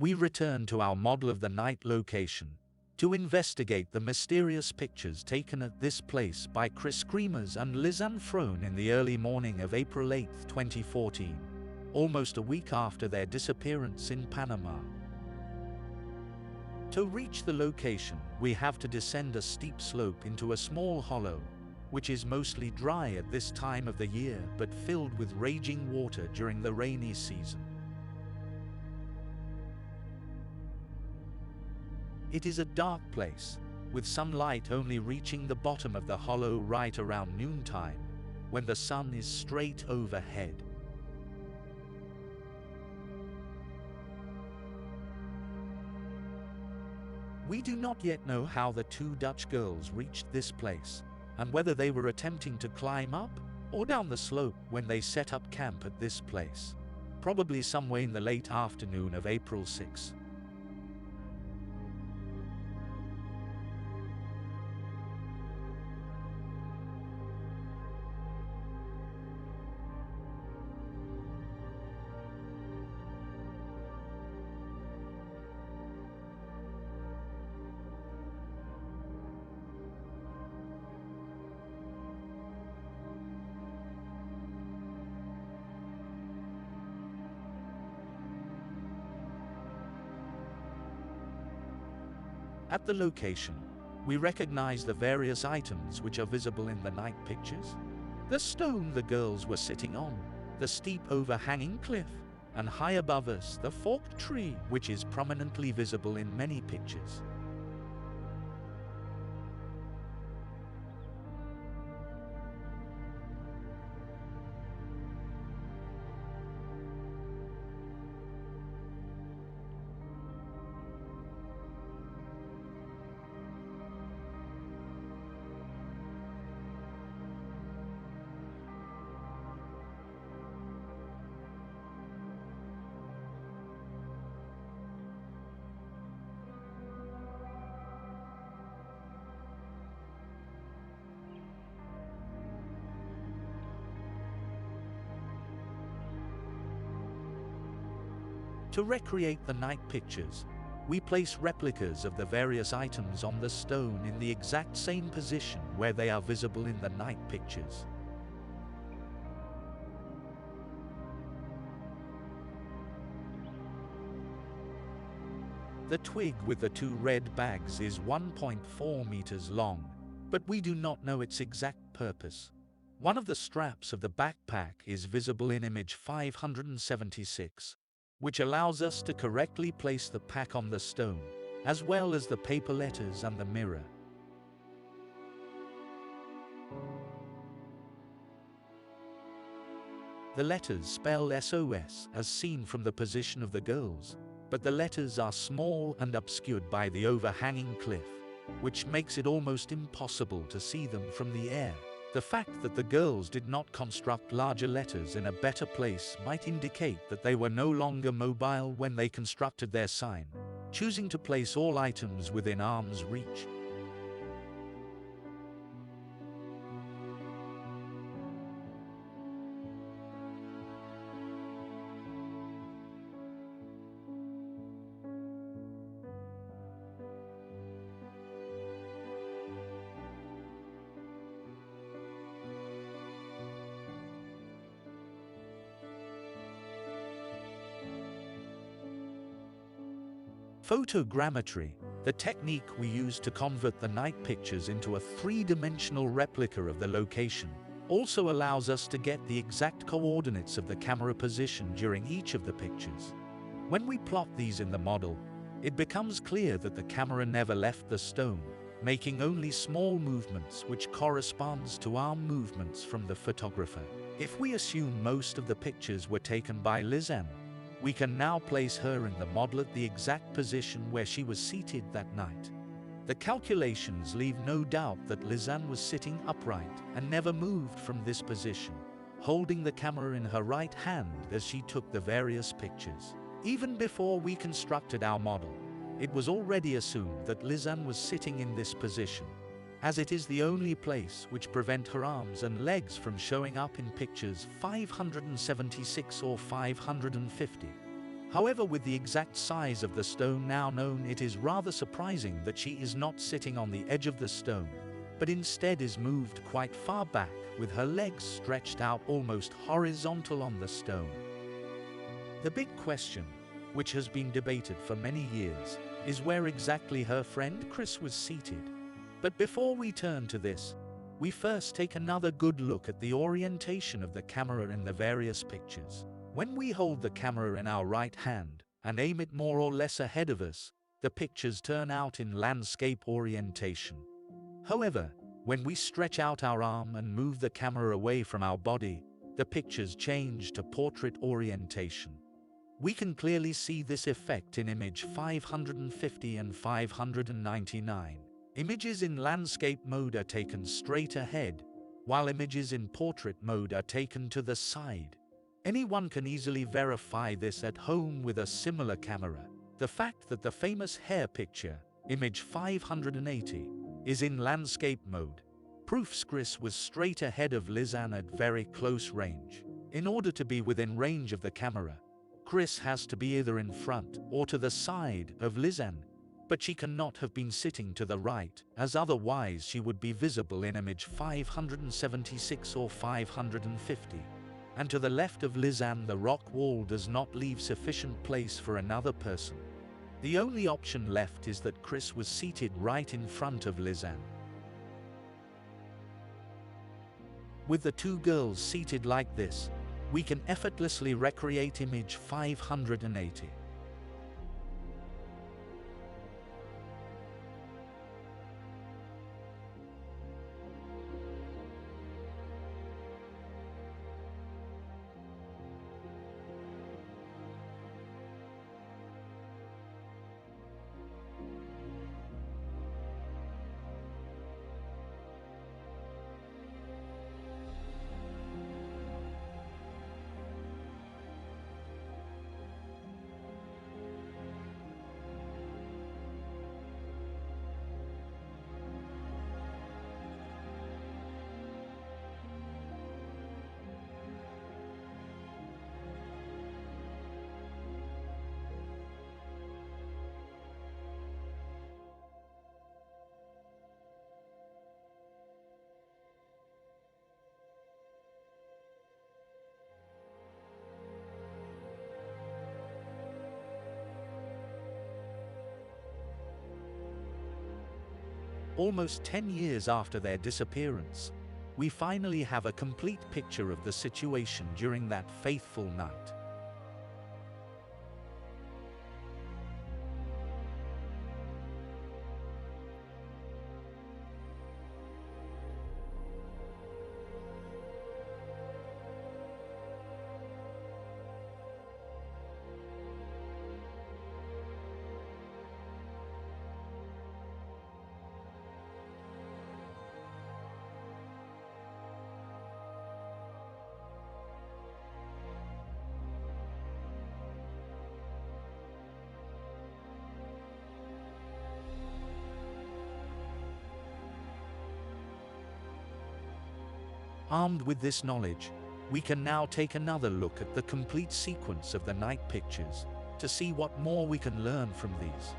we return to our model of the night location to investigate the mysterious pictures taken at this place by Kris Kremers and Lisanne Froon in the early morning of April 8, 2014, almost a week after their disappearance in Panama. To reach the location, we have to descend a steep slope into a small hollow, which is mostly dry at this time of the year but filled with raging water during the rainy season. It is a dark place, with some light only reaching the bottom of the hollow right around noontime, when the sun is straight overhead. We do not yet know how the two Dutch girls reached this place, and whether they were attempting to climb up or down the slope when they set up camp at this place, probably somewhere in the late afternoon of April 6. At the location, we recognize the various items which are visible in the night pictures. The stone the girls were sitting on, the steep overhanging cliff, and high above us the forked tree which is prominently visible in many pictures. To recreate the night pictures, we place replicas of the various items on the stone in the exact same position where they are visible in the night pictures. The twig with the two red bags is 1.4 meters long, but we do not know its exact purpose. One of the straps of the backpack is visible in image 576. Which allows us to correctly place the pack on the stone, as well as the paper letters and the mirror. The letters spell SOS as seen from the position of the girls, but the letters are small and obscured by the overhanging cliff, which makes it almost impossible to see them from the air. The fact that the girls did not construct larger letters in a better place might indicate that they were no longer mobile when they constructed their sign, choosing to place all items within arm's reach. Photogrammetry, the technique we use to convert the night pictures into a three-dimensional replica of the location, also allows us to get the exact coordinates of the camera position during each of the pictures. When we plot these in the model, it becomes clear that the camera never left the stone, making only small movements which corresponds to arm movements from the photographer. If we assume most of the pictures were taken by Lisanne, we can now place her in the model at the exact position where she was seated that night. The calculations leave no doubt that Lisanne was sitting upright and never moved from this position, holding the camera in her right hand as she took the various pictures. Even before we constructed our model, it was already assumed that Lisanne was sitting in this position, as it is the only place which prevent her arms and legs from showing up in pictures 576 or 550. However, with the exact size of the stone now known, it is rather surprising that she is not sitting on the edge of the stone, but instead is moved quite far back, with her legs stretched out almost horizontal on the stone. The big question, which has been debated for many years, is where exactly her friend Kris was seated. But before we turn to this, we first take another good look at the orientation of the camera in the various pictures. When we hold the camera in our right hand and aim it more or less ahead of us, the pictures turn out in landscape orientation. However, when we stretch out our arm and move the camera away from our body, the pictures change to portrait orientation. We can clearly see this effect in image 550 and 599. Images in landscape mode are taken straight ahead, while images in portrait mode are taken to the side. Anyone can easily verify this at home with a similar camera. The fact that the famous hair picture, image 580, is in landscape mode proves Kris was straight ahead of Lisanne at very close range. In order to be within range of the camera, Kris has to be either in front or to the side of Lisanne, but she cannot have been sitting to the right, as otherwise she would be visible in image 576 or 550. And to the left of Lisanne, the rock wall does not leave sufficient place for another person. The only option left is that Kris was seated right in front of Lisanne. With the two girls seated like this, we can effortlessly recreate image 580. Almost 10 years after their disappearance, we finally have a complete picture of the situation during that fateful night. Armed with this knowledge, we can now take another look at the complete sequence of the night pictures to see what more we can learn from these.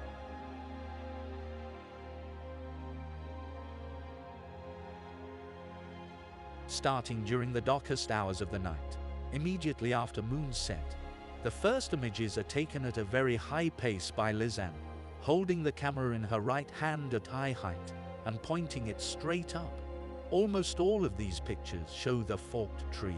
Starting during the darkest hours of the night, immediately after moonset, the first images are taken at a very high pace by Lisanne, holding the camera in her right hand at eye height and pointing it straight up. Almost all of these pictures show the forked tree.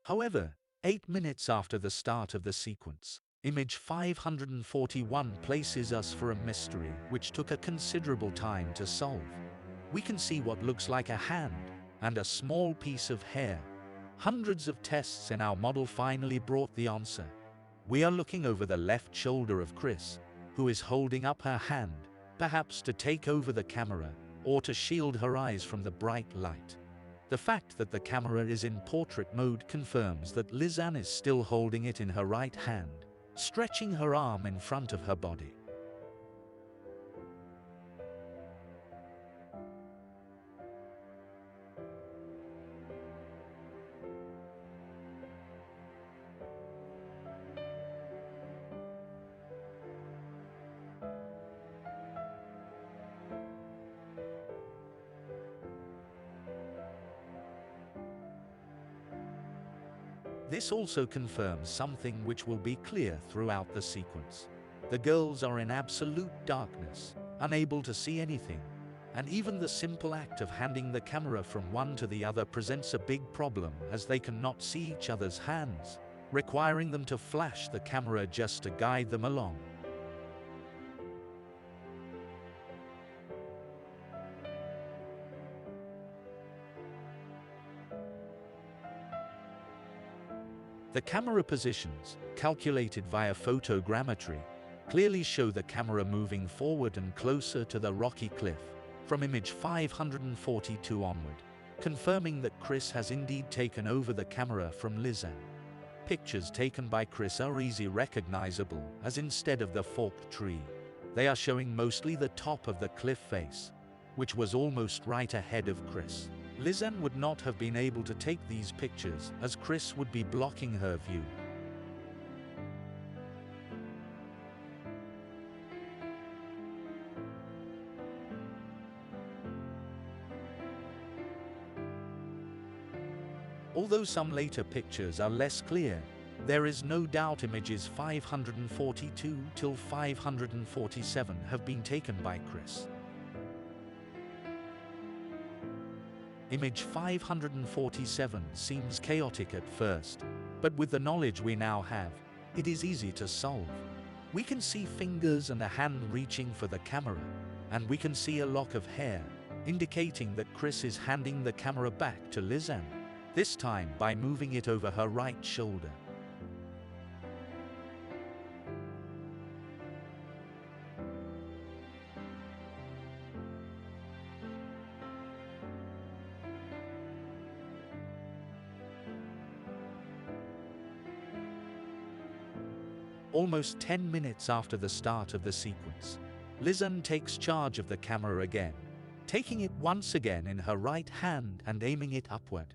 However, 8 minutes after the start of the sequence, image 541 places us for a mystery which took a considerable time to solve. We can see what looks like a hand and a small piece of hair. Hundreds of tests in our model finally brought the answer. We are looking over the left shoulder of Kris, who is holding up her hand, perhaps to take over the camera, or to shield her eyes from the bright light. The fact that the camera is in portrait mode confirms that Lisanne is still holding it in her right hand, stretching her arm in front of her body. This also confirms something which will be clear throughout the sequence. The girls are in absolute darkness, unable to see anything, and even the simple act of handing the camera from one to the other presents a big problem, as they cannot see each other's hands, requiring them to flash the camera just to guide them along. The camera positions, calculated via photogrammetry, clearly show the camera moving forward and closer to the rocky cliff, from image 542 onward, confirming that Kris has indeed taken over the camera from Lisanne. Pictures taken by Kris are easily recognizable, as instead of the forked tree, they are showing mostly the top of the cliff face, which was almost right ahead of Kris. Lisanne would not have been able to take these pictures, as Kris would be blocking her view. Although some later pictures are less clear, there is no doubt images 542 till 547 have been taken by Kris. Image 547 seems chaotic at first, but with the knowledge we now have, it is easy to solve. We can see fingers and a hand reaching for the camera, and we can see a lock of hair, indicating that Kris is handing the camera back to Lisanne, this time by moving it over her right shoulder. Almost 10 minutes after the start of the sequence, Lisanne takes charge of the camera again, taking it once again in her right hand and aiming it upward.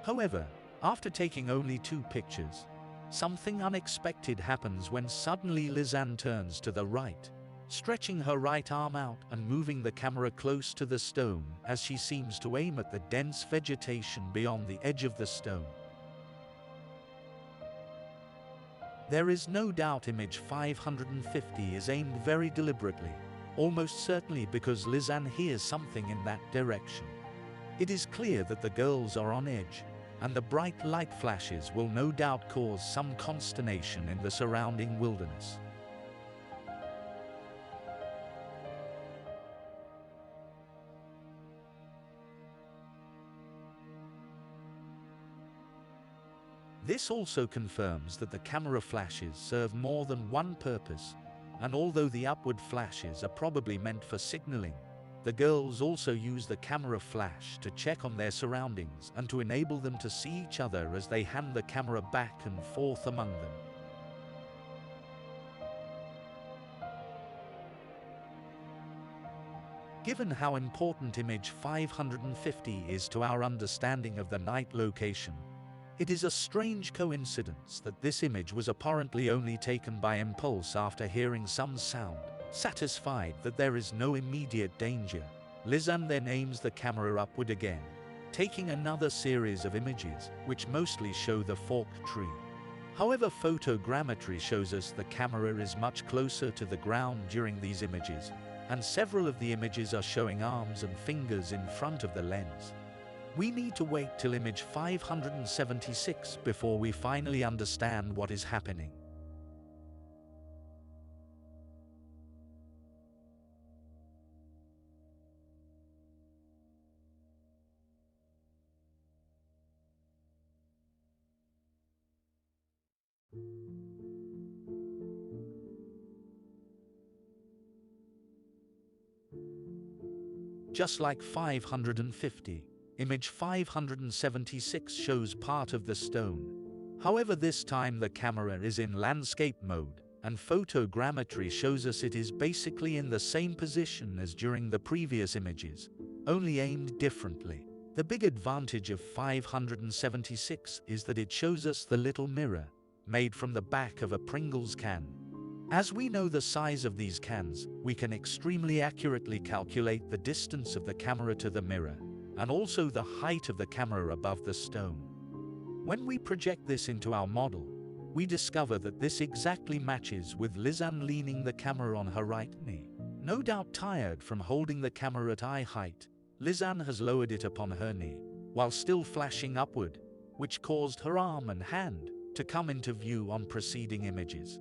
However, after taking only 2 pictures, something unexpected happens when suddenly Lisanne turns to the right, stretching her right arm out and moving the camera close to the stone as she seems to aim at the dense vegetation beyond the edge of the stone. There is no doubt image 550 is aimed very deliberately, almost certainly because Lisanne hears something in that direction. It is clear that the girls are on edge, and the bright light flashes will no doubt cause some consternation in the surrounding wilderness. This also confirms that the camera flashes serve more than one purpose, and although the upward flashes are probably meant for signaling, the girls also use the camera flash to check on their surroundings and to enable them to see each other as they hand the camera back and forth among them. Given how important image 550 is to our understanding of the night location, it is a strange coincidence that this image was apparently only taken by impulse after hearing some sound. Satisfied that there is no immediate danger, Lisanne then aims the camera upward again, taking another series of images which mostly show the forked tree. However, photogrammetry shows us the camera is much closer to the ground during these images, and several of the images are showing arms and fingers in front of the lens. We need to wait till image 576 before we finally understand what is happening. Just like 550, image 576 shows part of the stone. However, this time the camera is in landscape mode, and photogrammetry shows us it is basically in the same position as during the previous images, only aimed differently. The big advantage of 576 is that it shows us the little mirror, made from the back of a Pringles can. As we know the size of these cans, we can extremely accurately calculate the distance of the camera to the mirror, and also the height of the camera above the stone. When we project this into our model, we discover that this exactly matches with Lisanne leaning the camera on her right knee. No doubt tired from holding the camera at eye height, Lisanne has lowered it upon her knee, while still flashing upward, which caused her arm and hand to come into view on preceding images.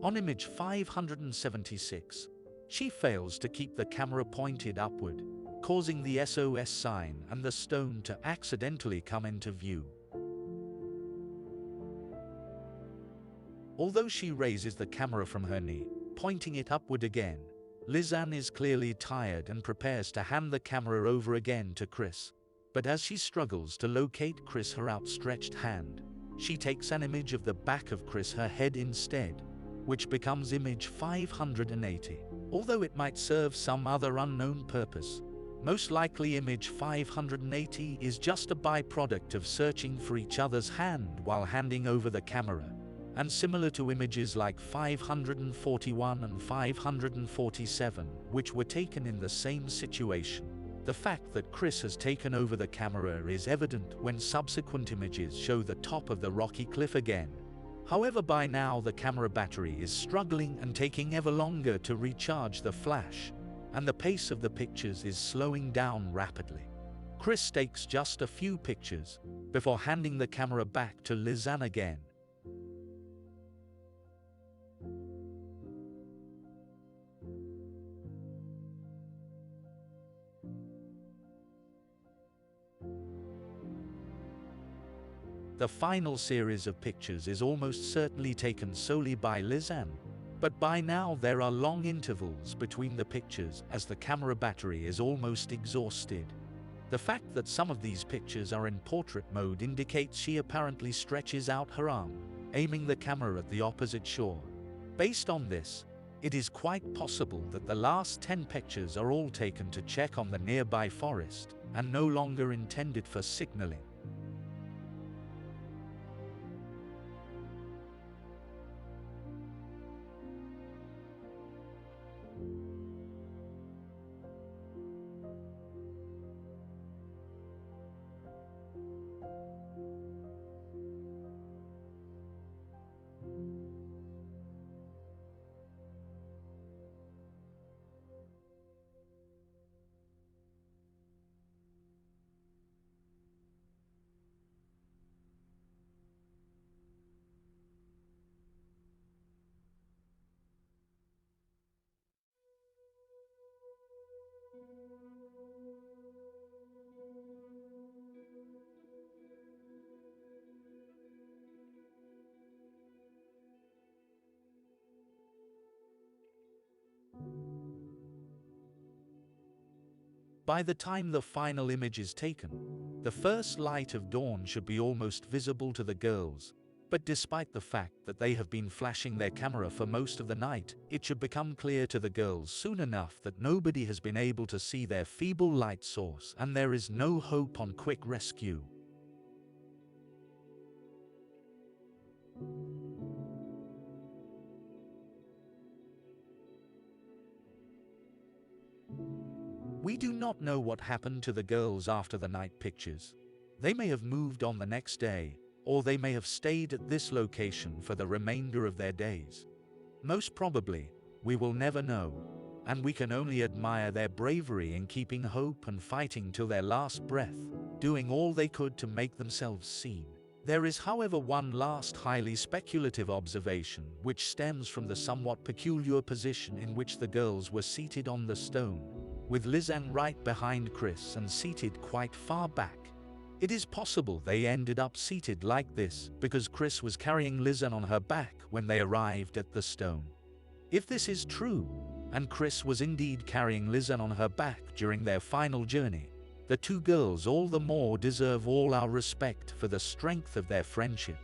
On image 576, she fails to keep the camera pointed upward, causing the SOS sign and the stone to accidentally come into view. Although she raises the camera from her knee, pointing it upward again, Lisanne is clearly tired and prepares to hand the camera over again to Kris. But as she struggles to locate Kris, her outstretched hand, she takes an image of the back of Kris, her head instead, which becomes image 580. Although it might serve some other unknown purpose, most likely image 580 is just a byproduct of searching for each other's hand while handing over the camera, and similar to images like 541 and 547, which were taken in the same situation. The fact that Kris has taken over the camera is evident when subsequent images show the top of the rocky cliff again. However, by now the camera battery is struggling and taking ever longer to recharge the flash, and the pace of the pictures is slowing down rapidly. Kris takes just a few pictures before handing the camera back to Lisanne again. The final series of pictures is almost certainly taken solely by Lisanne, but by now there are long intervals between the pictures as the camera battery is almost exhausted. The fact that some of these pictures are in portrait mode indicates she apparently stretches out her arm, aiming the camera at the opposite shore. Based on this, it is quite possible that the last 10 pictures are all taken to check on the nearby forest and no longer intended for signaling. By the time the final image is taken, the first light of dawn should be almost visible to the girls, but despite the fact that they have been flashing their camera for most of the night, it should become clear to the girls soon enough that nobody has been able to see their feeble light source and there is no hope on quick rescue. We do not know what happened to the girls after the night pictures. They may have moved on the next day, or they may have stayed at this location for the remainder of their days. Most probably, we will never know, and we can only admire their bravery in keeping hope and fighting till their last breath, doing all they could to make themselves seen. There is, however, one last highly speculative observation which stems from the somewhat peculiar position in which the girls were seated on the stone, with Lisanne right behind Kris and seated quite far back. It is possible they ended up seated like this because Kris was carrying Lisanne on her back when they arrived at the stone. If this is true, and Kris was indeed carrying Lisanne on her back during their final journey, the two girls all the more deserve all our respect for the strength of their friendship.